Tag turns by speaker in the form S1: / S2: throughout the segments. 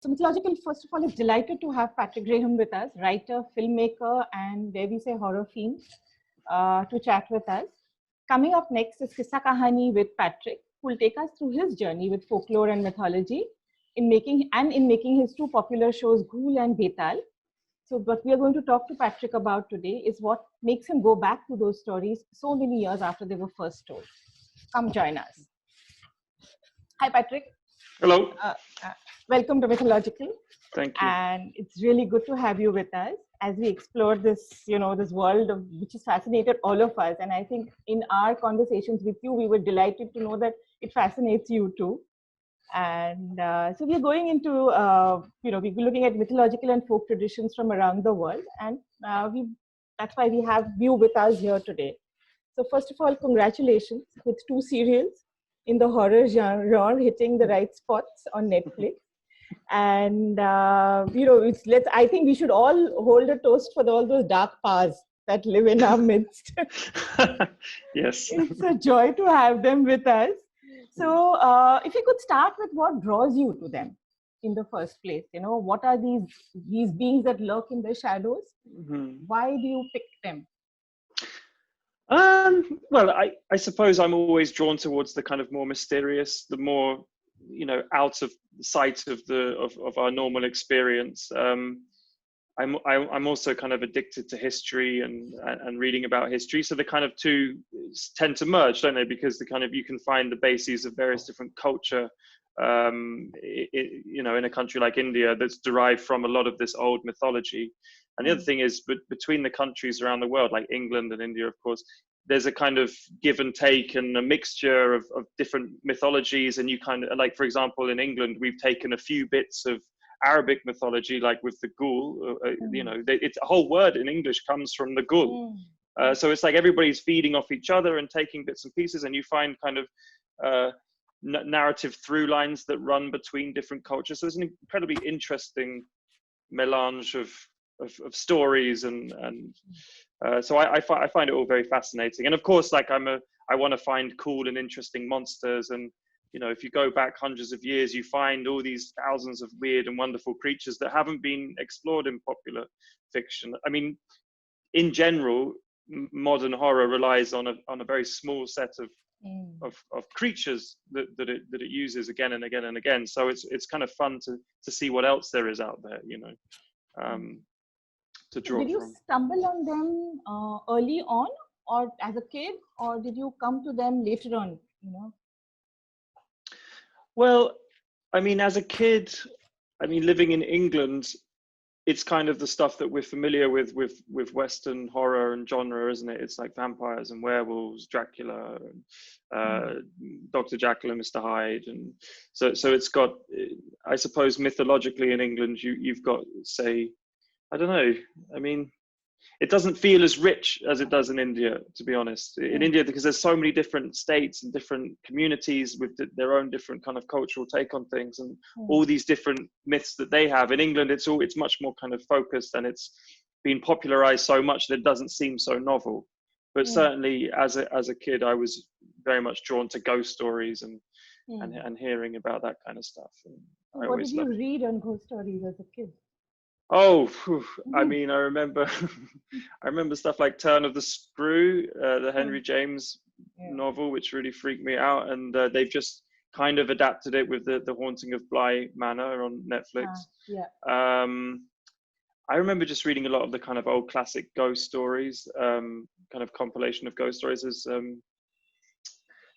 S1: So Mythological, first of all, is delighted to have Patrick Graham with us, writer, filmmaker, and dare we say horror fiend, to chat with us. Coming up next is Qissa Kahani with Patrick, who will take us through his journey with folklore and mythology in making his two popular shows, Ghoul and Betaal. So what we are going to talk to Patrick about today is what makes him go back to those stories so many years after they were first told. Come join us. Hi, Patrick.
S2: Hello.
S1: Welcome to Mythological.
S2: Thank you.
S1: And it's really good to have you with us as we explore this, this world which has fascinated all of us. And I think in our conversations with you, we were delighted to know that it fascinates you too. And so we're going into, we'll be looking at mythological and folk traditions from around the world. And that's why we have you with us here today. So first of all, congratulations with 2 serials in the horror genre hitting the right spots on Netflix. And, I think we should all hold a toast for all those dark powers that live in our midst.
S2: Yes.
S1: It's a joy to have them with us. So if you could start with what draws you to them in the first place, what are these beings that lurk in the shadows? Mm-hmm. Why do you pick them?
S2: Well, I suppose I'm always drawn towards the kind of more mysterious, the more, out of sight of our normal experience. I'm also kind of addicted to history and reading about history. So the kind of two tend to merge, don't they? Because you can find the bases of various different culture, in a country like India that's derived from a lot of this old mythology. And the other thing is, between the countries around the world, like England and India, of course, there's a kind of give and take and a mixture of different mythologies. And you kind of, like, for example, in England, we've taken a few bits of Arabic mythology, like with the ghoul, it's a whole word in English comes from the ghoul. So it's like everybody's feeding off each other and taking bits and pieces, and you find kind of narrative through lines that run between different cultures. So it's an incredibly interesting melange of stories, and so I find it all very fascinating. And of course, like I want to find cool and interesting monsters, and if you go back hundreds of years, you find all these thousands of weird and wonderful creatures that haven't been explored in popular fiction. I mean, in general, modern horror relies on a very small set of creatures that it uses again and again and again. So it's kind of fun to see what else there is out there, to draw from.
S1: Did you stumble on them early on, or as a kid, or did you come to them later on?
S2: Well, I mean, as a kid, living in England, it's kind of the stuff that we're familiar with Western horror and genre, isn't it? It's like vampires and werewolves, Dracula, and, Dr. Jekyll and Mr. Hyde, and so it's got, I suppose, mythologically in England, you've got, say, I don't know. I mean, it doesn't feel as rich as it does in India, to be honest. In India, because there's so many different states and different communities with their own different kind of cultural take on things, and all these different myths that they have. In England, it's much more kind of focused, and it's been popularized so much that it doesn't seem so novel. But certainly, as a kid, I was very much drawn to ghost stories and hearing about that kind of stuff. And
S1: what did you read on ghost stories as a kid?
S2: Oh, I mean, I remember stuff like Turn of the Screw, the Henry James novel, which really freaked me out. And they've just kind of adapted it with the Haunting of Bly Manor on Netflix. I remember just reading a lot of the kind of old classic ghost stories, kind of compilation of ghost stories. As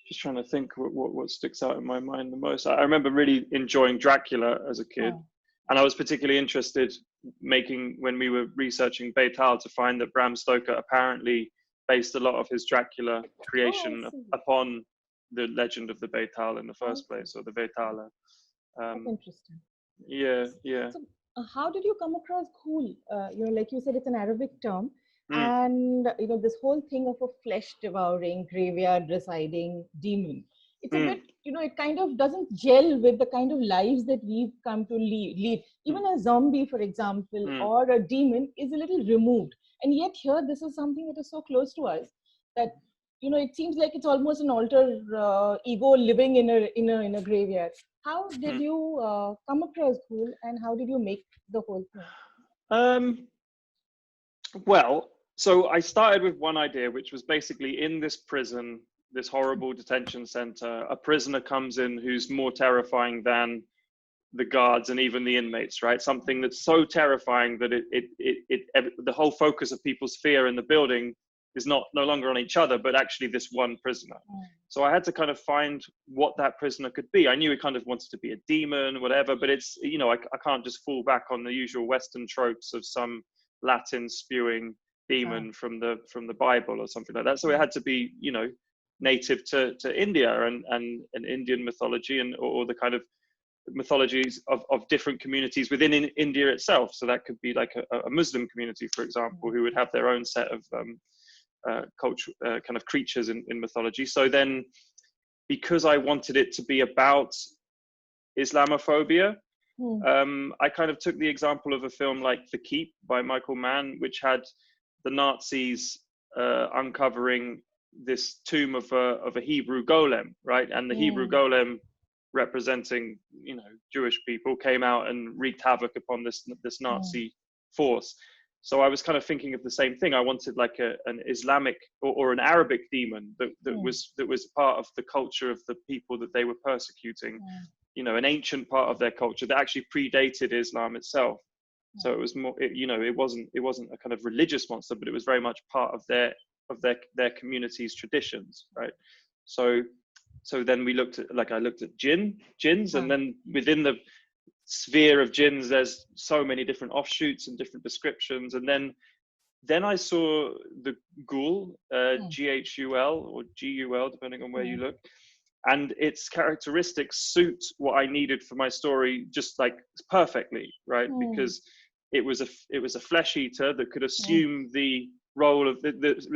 S2: just trying to think what sticks out in my mind the most. I remember really enjoying Dracula as a kid. And I was particularly interested when we were researching Betaal, to find that Bram Stoker apparently based a lot of his Dracula creation upon the legend of the Betaal in the first place, or the Betaala.
S1: That's interesting.
S2: Yeah.
S1: So, how did you come across ghoul? Like you said, it's an Arabic term, and this whole thing of a flesh-devouring, graveyard-residing demon. It's a bit, it kind of doesn't gel with the kind of lives that we've come to lead. Even a zombie, for example, or a demon is a little removed. And yet here, this is something that is so close to us that, it seems like it's almost an alter ego living in a graveyard. How did you come across Ghoul, and how did you make the whole thing?
S2: Well, so I started with one idea, which was basically in this prison, this horrible detention center, a prisoner comes in who's more terrifying than the guards and even the inmates, right? Something that's so terrifying that the whole focus of people's fear in the building is no longer on each other, but actually this one prisoner. So I had to kind of find what that prisoner could be. I knew he kind of wanted to be a demon, whatever, but it's, you know, I can't just fall back on the usual Western tropes of some Latin spewing demon from the Bible or something like that. So it had to be, you know, native to India and Indian mythology or the kind of mythologies of different communities within India itself. So that could be like a Muslim community, for example, who would have their own set of culture, kind of creatures in mythology. So then, because I wanted it to be about Islamophobia, I kind of took the example of a film like The Keep by Michael Mann, which had the Nazis uncovering this tomb of a Hebrew golem, right? And the Hebrew golem, representing, you know, Jewish people, came out and wreaked havoc upon this Nazi force. So I was kind of thinking of the same thing. I wanted like an Islamic or an Arabic demon that was part of the culture of the people that they were persecuting. You know, an ancient part of their culture that actually predated Islam itself. So it was more, you know, it wasn't a kind of religious monster, but it was very much part of their community's traditions, right? So then we looked at, like, I looked at jinns, and then within the sphere of jinns, there's so many different offshoots and different descriptions. And then I saw the ghoul, Ghul or Gul, depending on where you look. And its characteristics suit what I needed for my story, just like perfectly, right? Because it was a flesh eater that could assume the role of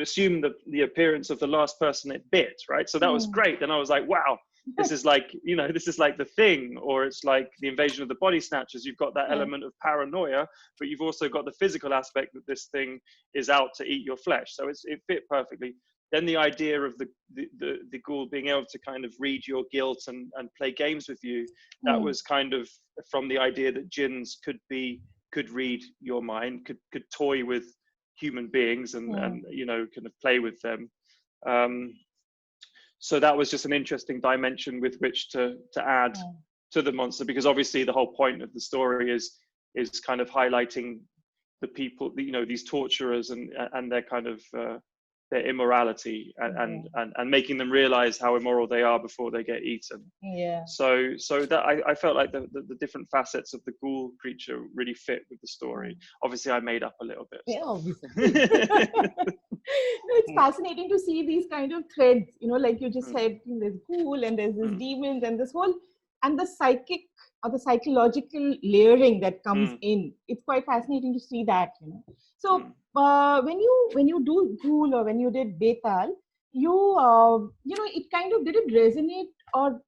S2: assume the appearance of the last person it bit, right? So that was great. Then I was like, wow, this is like, you know, this is like The Thing, or it's like The Invasion of the Body Snatchers. You've got that element of paranoia, but you've also got the physical aspect that this thing is out to eat your flesh. So it fit perfectly. Then the idea of the ghoul being able to kind of read your guilt and play games with you, that was kind of from the idea that jinns could read your mind, could toy with human beings and you know, kind of play with them. So that was just an interesting dimension with which to add to the monster, because obviously the whole point of the story is kind of highlighting the people, you know, these torturers and their kind of their immorality and making them realize how immoral they are before they get eaten. So that I felt like the different facets of the ghoul creature really fit with the story. Obviously I made up a little bit.
S1: Yeah, obviously. No, it's fascinating to see these kind of threads, you know, like you just said, there's ghoul and there's this demons and this whole, and the psychic or the psychological layering that comes in. It's quite fascinating to see that, you know. So when you do Ghoul or when you did Betaal, you know, it kind of, did it resonate, or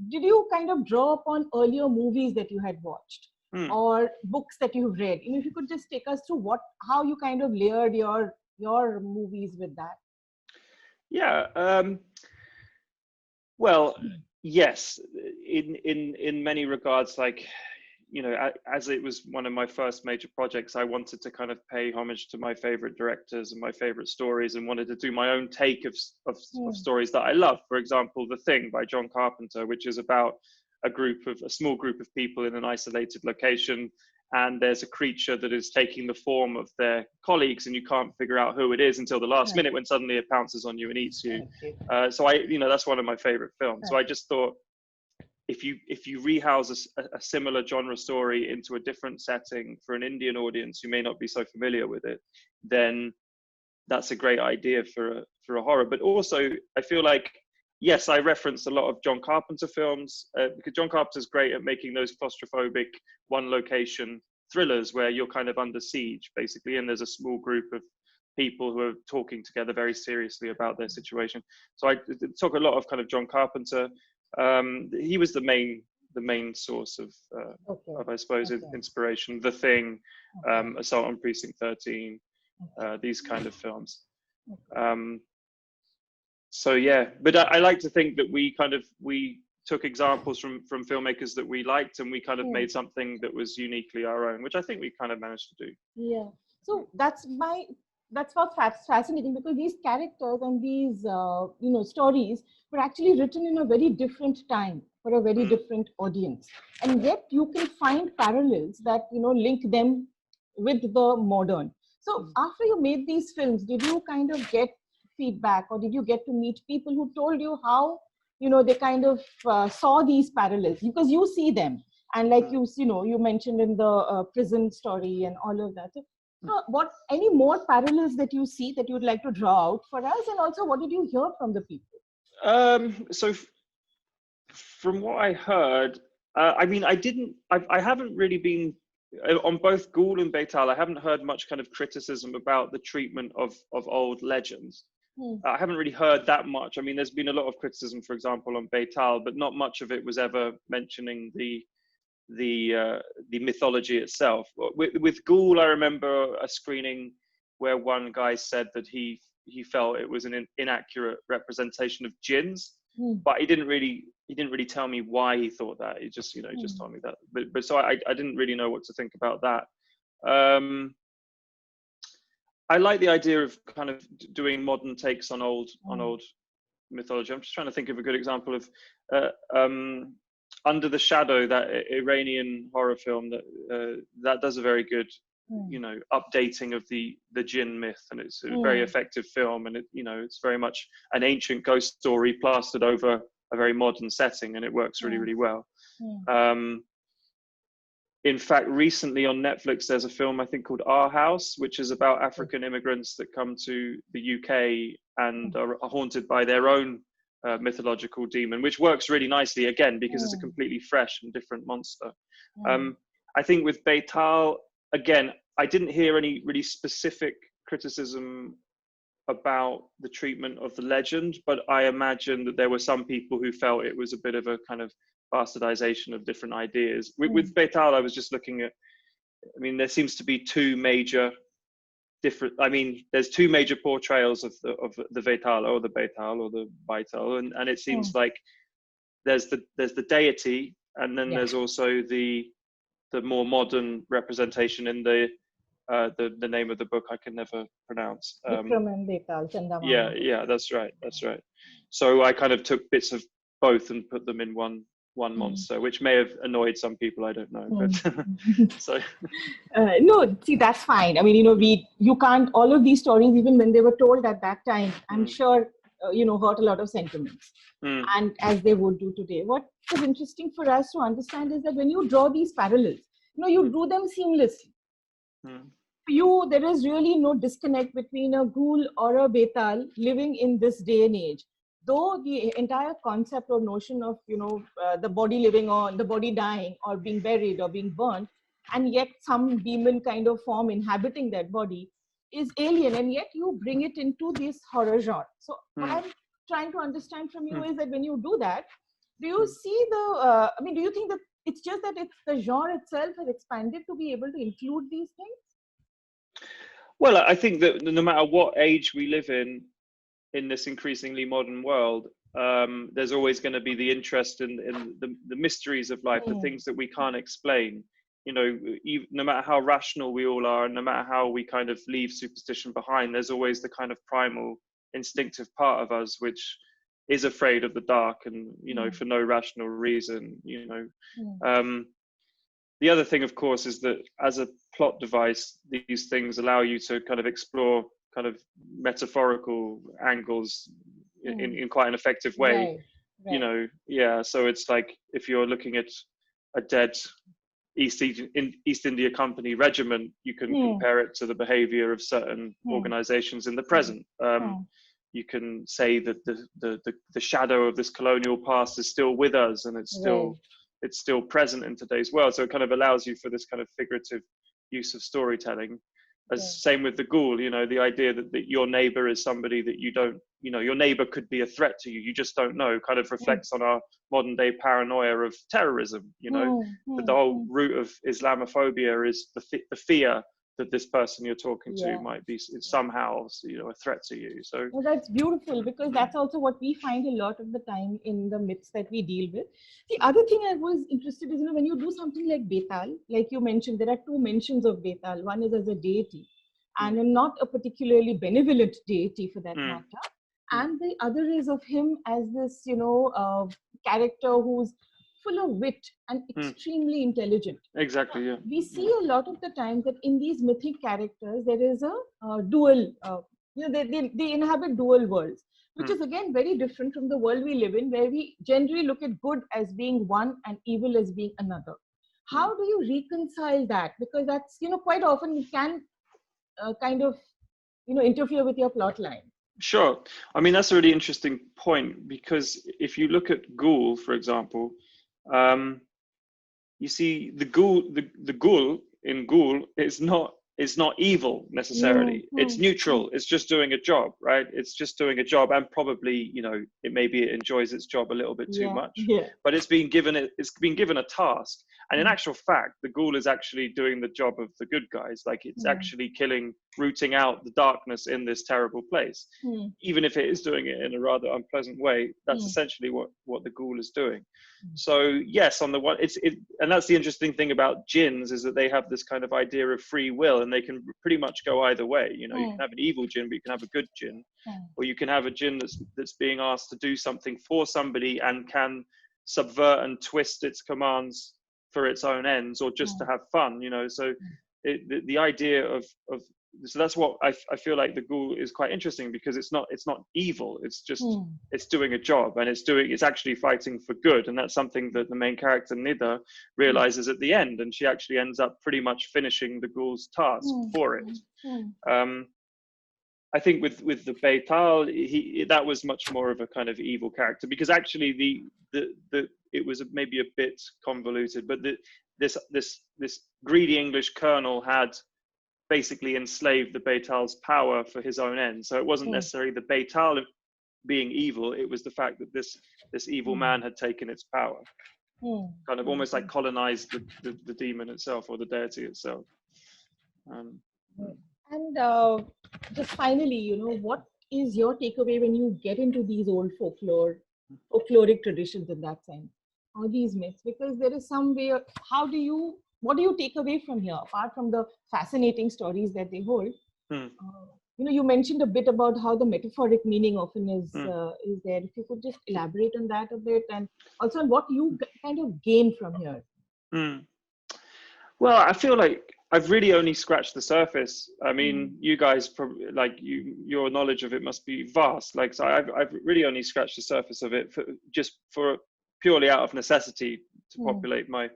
S1: did you kind of draw upon earlier movies that you had watched or books that you've read? You know, if you could just take us through how you kind of layered your movies with that.
S2: Yeah. Well, yes, in many regards, like, you know, as it was one of my first major projects, I wanted to kind of pay homage to my favorite directors and my favorite stories, and wanted to do my own take of stories that I love. For example, The Thing by John Carpenter, which is about a small group of people in an isolated location, and there's a creature that is taking the form of their colleagues, and you can't figure out who it is until the last minute, when suddenly it pounces on you and eats you. So you know, that's one of my favorite films. So I just thought, if you rehouse a similar genre story into a different setting for an Indian audience who may not be so familiar with it, then that's a great idea for a horror. But also, I feel like, yes, I reference a lot of John Carpenter films, because John Carpenter's great at making those claustrophobic one location thrillers where you're kind of under siege, basically, and there's a small group of people who are talking together very seriously about their situation. So I talk a lot of kind of John Carpenter. He was the main source of I suppose, inspiration. The Thing, Assault on Precinct 13, these kind of films. So yeah, but I like to think that we took examples from filmmakers that we liked, and we kind of made something that was uniquely our own, which I think we kind of managed to do.
S1: Yeah. So that's what's fascinating, because these characters and these stories were actually written in a very different time for a very different audience, and yet you can find parallels that link them with the modern. So after you made these films, did you kind of get feedback, or did you get to meet people who told you how they kind of saw these parallels, because you see them, and like you mentioned in the prison story and all of that. So what any more parallels that you see that you would like to draw out for us, and also what did you hear from the people?
S2: So from what I heard, I mean, I haven't really been on both Ghoul and Betaal. I haven't heard much kind of criticism about the treatment of old legends. I haven't really heard that much. I mean, there's been a lot of criticism, for example, on Betaal, but not much of it was ever mentioning the mythology itself. With Ghoul, I remember a screening where one guy said that he felt it was an inaccurate representation of jinns, but he didn't really tell me why he thought that. He just just told me that. But so I didn't really know what to think about that. I like the idea of kind of doing modern takes on old mythology. I'm just trying to think of a good example of Under the Shadow, that Iranian horror film that does a very good updating of the jinn myth, and it's a very effective film, and it's very much an ancient ghost story plastered over a very modern setting, and it works really, really well. In fact, recently on Netflix, there's a film I think called Our House, which is about African immigrants that come to the UK and are haunted by their own mythological demon, which works really nicely, again, because it's a completely fresh and different monster. I think with Betaal, again, I didn't hear any really specific criticism about the treatment of the legend, but I imagine that there were some people who felt it was a bit of a kind of bastardization of different ideas. With Betaal, I was just looking at, I mean, there seems to be there's two major portrayals of the Betaal or the Betaal, and it seems like there's the deity, and then there's also the more modern representation in the name of the book I can never pronounce. Yeah, that's right. So I kind of took bits of both and put them in one monster, which may have annoyed some people, I don't know. But so
S1: no, see, that's fine. I mean, you can't, all of these stories, even when they were told at that time, I'm sure hurt a lot of sentiments, and as they would do today. What is interesting for us to understand is that when you draw these parallels, you do them seamlessly. For you, there is really no disconnect between a ghoul or a Betaal living in this day and age. Though the entire concept or notion of the body living on, the body dying or being buried or being burnt, and yet some demon kind of form inhabiting that body is alien, and yet you bring it into this horror genre. So what I'm trying to understand from you is that when you do that, do you see do you think that it's just that it's the genre itself has expanded to be able to include these things?
S2: Well, I think that no matter what age we live in this increasingly modern world, there's always going to be the interest in the mysteries of life, the things that we can't explain. No matter how rational we all are, and no matter how we kind of leave superstition behind, there's always the kind of primal, instinctive part of us which is afraid of the dark, and for no rational reason. The other thing, of course, is that as a plot device, these things allow you to kind of explore kind of metaphorical angles in quite an effective way. Right. So it's like if you're looking at a dead East India Company regiment, you can compare it to the behavior of certain organizations in the present. You can say that the shadow of this colonial past is still with us, and it's still present in today's world. So it kind of allows you for this kind of figurative use of storytelling. Same with the ghoul, the idea that your neighbor is somebody that you don't, your neighbor could be a threat to you, you just don't know, kind of reflects on our modern day paranoia of terrorism, that the whole root of Islamophobia is the fear that this person you're talking to might be somehow, a threat to you. So
S1: well, that's beautiful, because that's also what we find a lot of the time in the myths that we deal with. The other thing I was interested is, when you do something like Betaal, like you mentioned, there are two mentions of Betaal. One is as a deity, and not a particularly benevolent deity for that matter. And the other is of him as this, character who's full of wit and extremely intelligent.
S2: Exactly, yeah.
S1: We see a lot of the time that in these mythic characters, there is a dual, they inhabit dual worlds, which is again very different from the world we live in, where we generally look at good as being one and evil as being another. How do you reconcile that? Because that's, quite often it can kind of, interfere with your plot line.
S2: Sure. I mean, that's a really interesting point, because if you look at Ghoul, for example, you see the ghoul in Ghoul is not evil necessarily. It's neutral. It's just doing a job, right? It's just doing a job, and probably, it enjoys its job a little bit too much. But it's been given a task, and in actual fact, the Ghoul is actually doing the job of the good guys. Like, it's actually rooting out the darkness in this terrible place. Even if it is doing it in a rather unpleasant way, that's essentially what the Ghoul is doing. So yes, on the one, and that's the interesting thing about jinns, is that they have this kind of idea of free will, and they can pretty much go either way. You can have an evil jinn, but you can have a good jinn, or you can have a jinn that's being asked to do something for somebody and can subvert and twist its commands for its own ends, or just to have fun. So the idea of so that's what I feel like the Ghoul is quite interesting, because it's not evil. It's just it's doing a job, and it's actually fighting for good, and that's something that the main character Nida realizes at the end, and she actually ends up pretty much finishing the Ghoul's task for it. I think with the Betaal, that was much more of a kind of evil character, because actually it was maybe a bit convoluted, but this greedy English colonel had basically enslaved the Betaal's power for his own end. So it wasn't necessarily the Betaal being evil, it was the fact that this evil man had taken its power, kind of almost like colonized the demon itself, or the deity itself.
S1: And just finally, what is your takeaway when you get into these old folkloric traditions in that sense, or these myths? Because there is some way, what do you take away from here, apart from the fascinating stories that they hold? You mentioned a bit about how the metaphoric meaning often is there. If you could just elaborate on that a bit, and also on what you kind of gain from here.
S2: Well, I feel like I've really only scratched the surface. I mean, you guys probably, your knowledge of it must be vast. So I've really only scratched the surface of it for purely out of necessity to populate my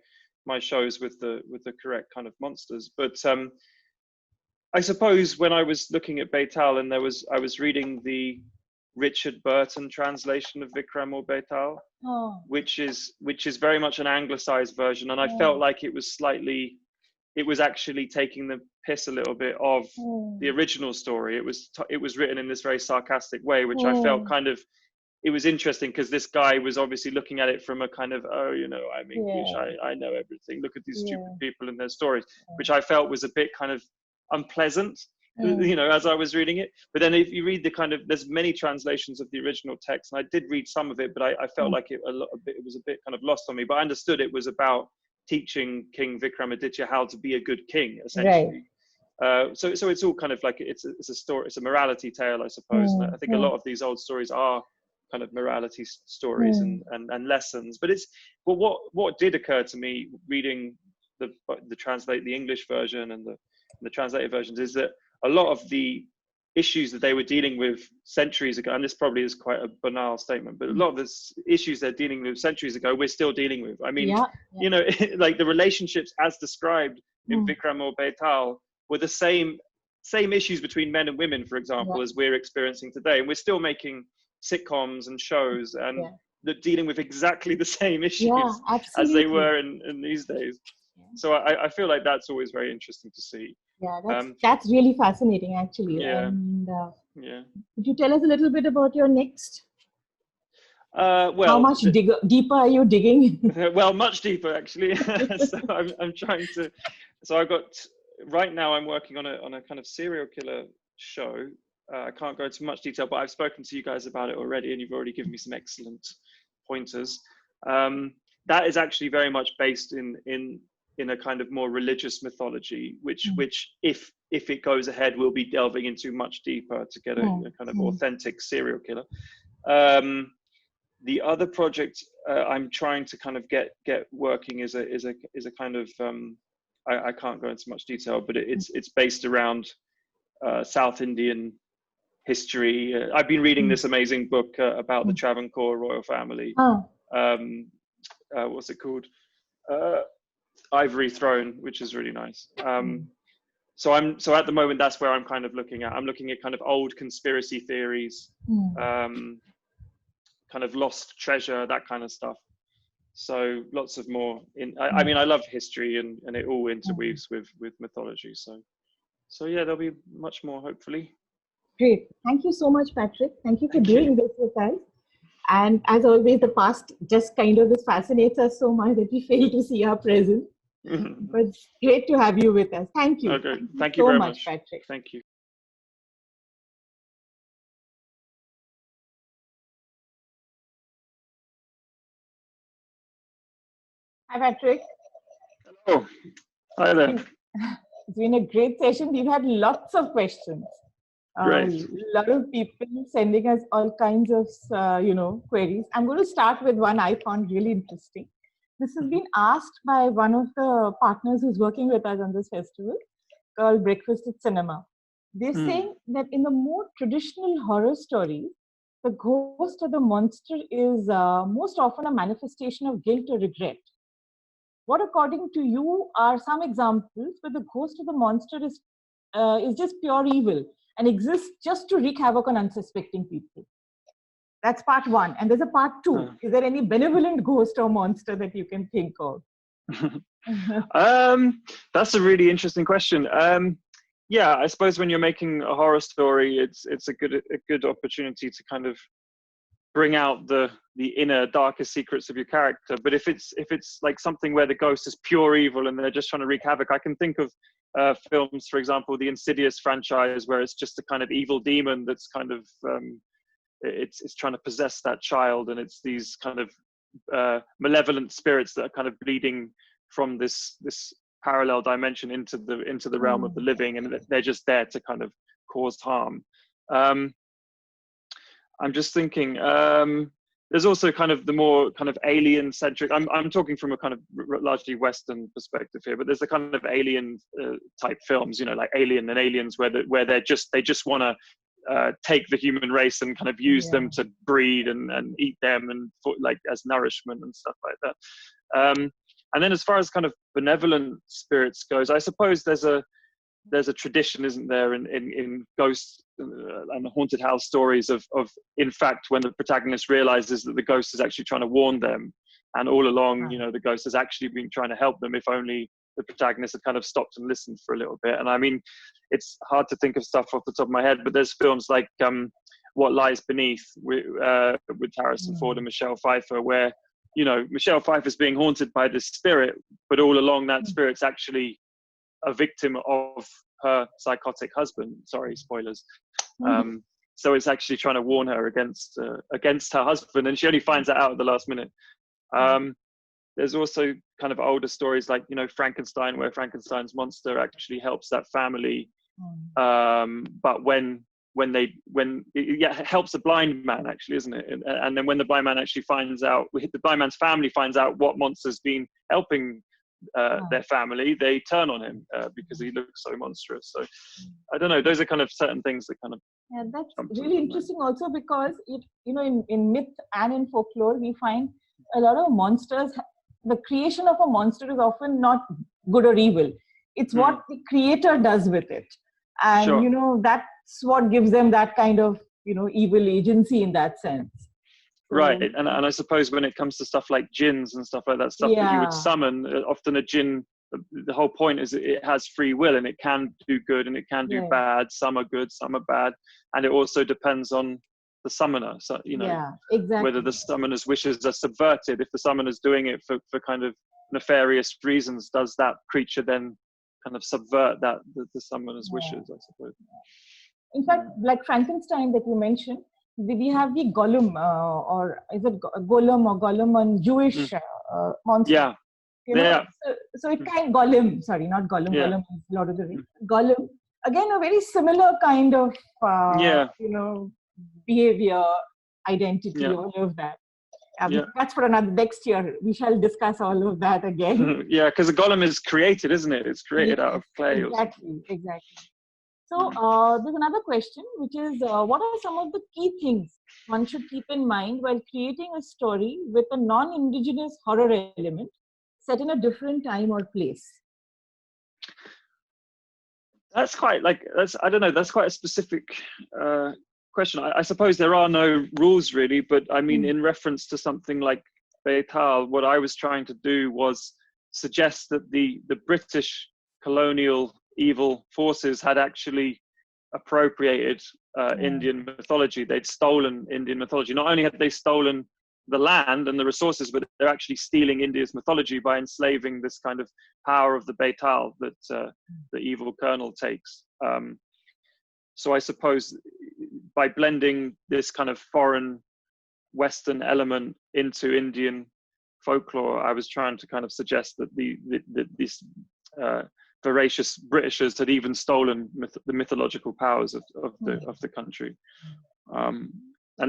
S2: shows with the correct kind of monsters. But I suppose when I was looking at Betaal, and I was reading the Richard Burton translation of Vikram or Betaal, which is very much an anglicized version, and I felt like it was actually taking the piss a little bit of the original story. It was written in this very sarcastic way, which I felt kind of, it was interesting, because this guy was obviously looking at it from a kind of, I'm English, I know everything, look at these stupid people and their stories, which I felt was a bit kind of unpleasant, as I was reading it. But then if you read there's many translations of the original text, and I did read some of it, but I felt like it was a bit kind of lost on me. But I understood it was about teaching King Vikramaditya how to be a good king, essentially. So it's all kind of like, it's a story, it's a morality tale, I suppose. And I think a lot of these old stories are kind of morality stories and lessons. But what did occur to me reading the English version and the translated versions, is that a lot of the issues that they were dealing with centuries ago, and this probably is quite a banal statement, but a lot of the issues they're dealing with centuries ago, we're still dealing with. I mean, like the relationships as described in Vikram or Betaal were the same issues between men and women, for example, as we're experiencing today. And we're still making sitcoms and shows and they're dealing with exactly the same issues as they were in these days. So I feel like that's always very interesting to see.
S1: That's really fascinating, actually. And could you tell us a little bit about your next?
S2: Well,
S1: how much deeper are you digging?
S2: Well, much deeper, actually. So I'm trying to. So I've got right now I'm working on a kind of serial killer show. I can't go into much detail, but I've spoken to you guys about it already, and you've already given me some excellent pointers. That is actually very much based in a kind of more religious mythology, which if it goes ahead, we'll be delving into much deeper to get a kind of authentic serial killer. The other project I'm trying to kind of get working is a kind of I can't go into much detail, but it's based around South Indian history. I've been reading this amazing book about the Travancore royal family. What's it called? Ivory Throne, which is really nice. So at the moment, that's where I'm kind of looking at. I'm looking at kind of old conspiracy theories, kind of lost treasure, that kind of stuff. So lots of more. I mean, I love history, and it all interweaves with mythology. So yeah, there'll be much more, hopefully.
S1: Great. Thank you so much, Patrick. Thank you for doing this with us. And as always, the past just kind of fascinates us so much that we fail to see our present. But it's great to have you with us. Thank you.
S2: Okay. Thank you so very much,
S1: Patrick.
S2: Thank you.
S1: Hi, Patrick.
S2: Hello. Hi there.
S1: It's been a great session. We've had lots of questions.
S2: Great.
S1: A lot of people sending us all kinds of, queries. I'm going to start with one I found really interesting. This has been asked by one of the partners who's working with us on this festival, called Breakfast at Cinema. They're saying that in the more traditional horror stories, the ghost or the monster is most often a manifestation of guilt or regret. What, according to you, are some examples where the ghost or the monster is just pure evil and exists just to wreak havoc on unsuspecting people? That's part one. And there's a part two. Is there any benevolent ghost or monster that you can think of?
S2: That's a really interesting question. Yeah, I suppose when you're making a horror story, it's a good opportunity to kind of bring out the inner darkest secrets of your character. But if it's like something where the ghost is pure evil and they're just trying to wreak havoc, I can think of films, for example, the Insidious franchise, where it's just a kind of evil demon that's kind of it's trying to possess that child, and it's these kind of malevolent spirits that are kind of bleeding from this parallel dimension into the realm of the living, and they're just there to kind of cause harm. I'm just thinking, there's also kind of the more kind of alien centric, I'm talking from a kind of largely Western perspective here, but there's the kind of alien type films, like Alien and Aliens, where they just want to take the human race and kind of use them to breed and eat them and like as nourishment and stuff like that. And then as far as kind of benevolent spirits goes, I suppose there's a tradition, isn't there, in ghosts and haunted house stories of in fact, when the protagonist realizes that the ghost is actually trying to warn them, and all along, the ghost has actually been trying to help them, if only the protagonist had kind of stopped and listened for a little bit. And I mean, it's hard to think of stuff off the top of my head, but there's films like What Lies Beneath with Harrison Ford and Michelle Pfeiffer, where Michelle Pfeiffer's being haunted by this spirit, but all along that spirit's actually a victim of her psychotic husband. Sorry, spoilers. So it's actually trying to warn her against her husband, and she only finds that out at the last minute. There's also kind of older stories like Frankenstein, where Frankenstein's monster actually helps that family, but when it helps a blind man, actually, isn't it? And then when the blind man actually finds out, the blind man's family finds out what monster's been helping their family, they turn on him because he looks so monstrous. So I don't know, those are kind of certain things that kind of
S1: that's really interesting also, because in myth and in folklore we find a lot of monsters, the creation of a monster is often not good or evil, it's what the creator does with it, and that's what gives them that kind of evil agency in that sense.
S2: Right, and I suppose when it comes to stuff like jinns and stuff like that, stuff that you would summon, often a jinn, the whole point is it has free will, and it can do good and it can do bad. Some are good, some are bad, and it also depends on the summoner. So exactly. Whether the summoner's wishes are subverted. If the summoner's doing it for kind of nefarious reasons, does that creature then kind of subvert that the summoner's wishes, I suppose.
S1: In fact, like Frankenstein that you mentioned, we have the Gollum, or is it Golem or Gollum, Jewish monster.
S2: Yeah.
S1: You know,
S2: Yeah.
S1: so it kind Gollum, sorry, not Gollum.
S2: Yeah.
S1: Gollum is Lord of the Rings. Gollum, again, a very similar kind of, you know, behavior, identity, all of that. That's for another next year. We shall discuss all of that again.
S2: Yeah, because the Golem is created, isn't it? It's created out of clay.
S1: Exactly. So there's another question, which is, what are some of the key things one should keep in mind while creating a story with a non-indigenous horror element set in a different time or place?
S2: That's quite I don't know, that's quite a specific question. I suppose there are no rules really, but I mean, in reference to something like Betaal, what I was trying to do was suggest that the British colonial evil forces had actually appropriated Indian mythology. They'd stolen Indian mythology. Not only had they stolen the land and the resources, but they're actually stealing India's mythology by enslaving this kind of power of the Betaal that the evil colonel takes. So I suppose by blending this kind of foreign Western element into Indian folklore, I was trying to kind of suggest that these voracious Britishers had even stolen the mythological powers of the country. And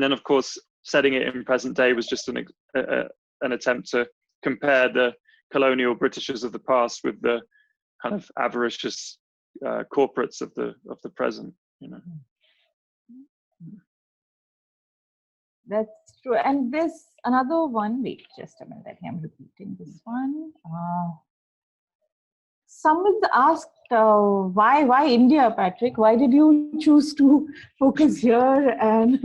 S2: then, of course, setting it in present day was just an attempt to compare the colonial Britishers of the past with the kind of avaricious corporates of the present. You know.
S1: That's true. And there's another one. Wait, just a minute. I'm repeating this one. Someone asked, why India, Patrick? Why did you choose to focus here and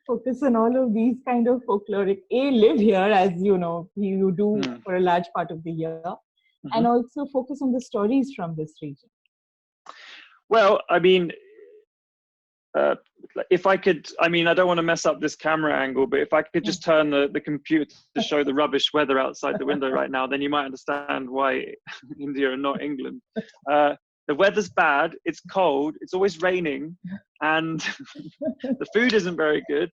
S1: focus on all of these kind of folkloric, live here, as you know, you do for a large part of the year, and also focus on the stories from this region?
S2: Well, I mean, if I could, I mean, I don't want to mess up this camera angle, but if I could just turn the computer to show the rubbish weather outside the window right now, then you might understand why India and not England. The weather's bad, it's cold, it's always raining, and the food isn't very good.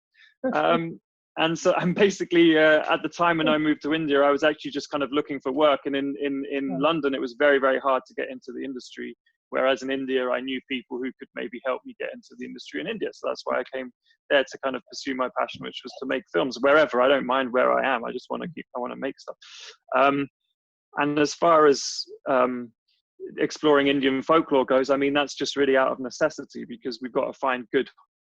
S2: And so I'm basically, at the time when I moved to India, I was actually just kind of looking for work. And in London, it was very, very hard to get into the industry. Whereas in India, I knew people who could maybe help me get into the industry in India. So that's why I came there to kind of pursue my passion, which was to make films wherever. I don't mind where I am. I just want to make stuff. And as far as exploring Indian folklore goes, I mean, that's just really out of necessity, because we've got to find good,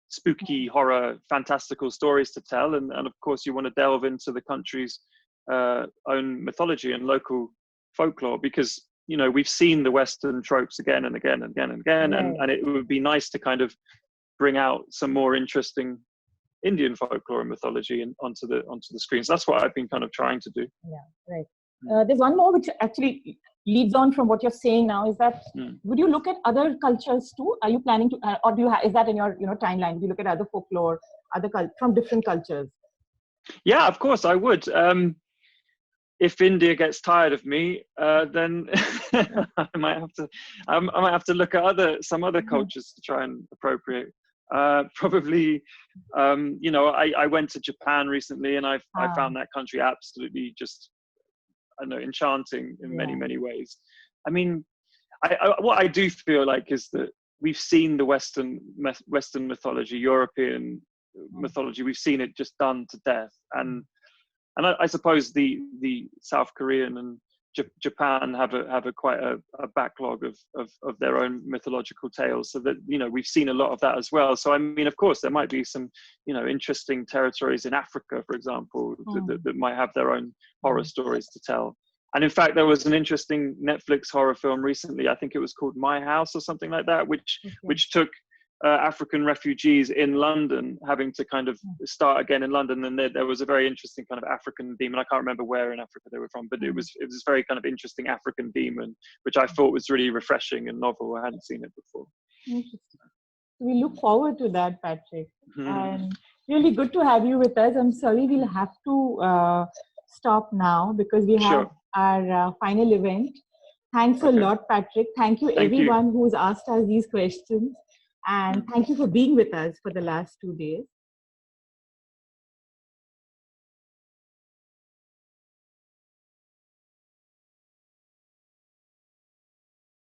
S2: spooky, horror, fantastical stories to tell. And of course, you want to delve into the country's own mythology and local folklore, because you know, we've seen the Western tropes again and again and again and again, right. and it would be nice to kind of bring out some more interesting Indian folklore and mythology onto the screens. That's what I've been kind of trying to do.
S1: Yeah, right. There's one more which actually leads on from what you're saying now, is that would you look at other cultures too? Are you planning to, or do you is that in your timeline? Do you look at other folklore, from different cultures?
S2: Yeah, of course I would. If India gets tired of me, then I might have to look at some other cultures to try and appropriate. Probably, you know, I went to Japan recently, and I found that country absolutely just, I don't know, enchanting in many ways. I mean, what I do feel like is that we've seen the Western mythology, European mythology. We've seen it just done to death, and I suppose the South Korean and Japan have quite a backlog of their own mythological tales, so that, you know, we've seen a lot of that as well. So I mean, of course, there might be some, you know, interesting territories in Africa, for example, that might have their own horror stories to tell. And in fact, there was an interesting Netflix horror film recently. I think it was called My House or something like that, which took African refugees in London having to kind of start again in London, and there was a very interesting kind of African demon. I can't remember where in Africa they were from, but it was very kind of interesting African demon, which I thought was really refreshing and novel. I hadn't seen it before.
S1: Interesting. We look forward to that, Patrick. And really good to have you with us. I'm sorry, we'll have to stop now because we have our final event. Thanks a
S2: Okay.
S1: lot, Patrick. Thank you,
S2: Thank you.
S1: everyone who's asked us these questions. And thank you for being with us for the last 2 days.